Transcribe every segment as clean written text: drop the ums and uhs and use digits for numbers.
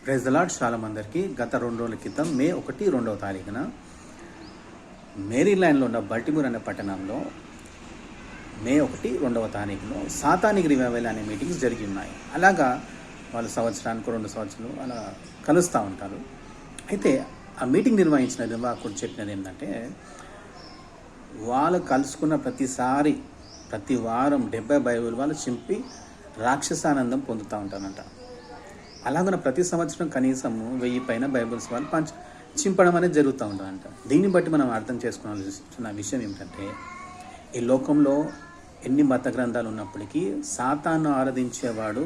Praise the lord. చాలా మందికి గత 2 రోజుల క్రితం మే 1, 2వ తారీఖున మేరీల్యాండ్లో ఉన్న బల్టిమోర్ అనే పట్టణంలో మే 1, 2వ తారీఖులో సాతానిక్ రివైవల్ అనే మీటింగ్స్ జరిగి ఉన్నాయి. అలాగా వాళ్ళు సంవత్సరానికి 2 సంవత్సరాలు అలా కలుస్తూ ఉంటారు. అయితే ఆ మీటింగ్ నిర్వహించిన నిర్వాహకుడు చెప్పినది ఏంటంటే, వాళ్ళు కలుసుకున్న ప్రతిసారి ప్రతి వారం 70 బైబిల్ వాళ్ళు చింపి రాక్షసానందం పొందుతూ ఉంటారంట. అలాగనే ప్రతి సంవత్సరం కనీసం 1000 పైన బైబిల్స్ వాళ్ళు చింపడం అనేది జరుగుతూ ఉంటుందంట. దీన్ని బట్టి మనం అర్థం చేసుకోవాల్సిన విషయం ఏమిటంటే, ఈ లోకంలో ఎన్ని మత గ్రంథాలు ఉన్నప్పటికీ సాతాను ఆరాధించేవాడు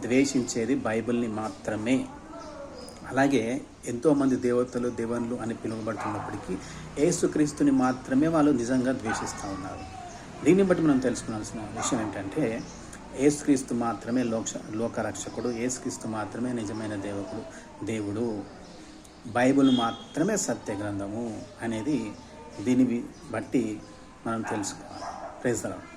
ద్వేషించేది బైబిల్ని మాత్రమే. అలాగే ఎంతోమంది దేవతలు దేవుళ్ళు అని పిలువబడుతున్నప్పటికీ యేసుక్రీస్తుని మాత్రమే వాళ్ళు నిజంగా ద్వేషిస్తూ ఉన్నారు. దీన్ని బట్టి మనం తెలుసుకోవాల్సిన విషయం ఏంటంటే, యేసుక్రీస్తు మాత్రమే లోకరక్షకుడు, యేసుక్రీస్తు మాత్రమే నిజమైన దేవుడు, బైబిల్ మాత్రమే సత్య గ్రంథము అనేది దీన్ని బట్టి మనం తెలుసుకోవాలి. Praise the lord.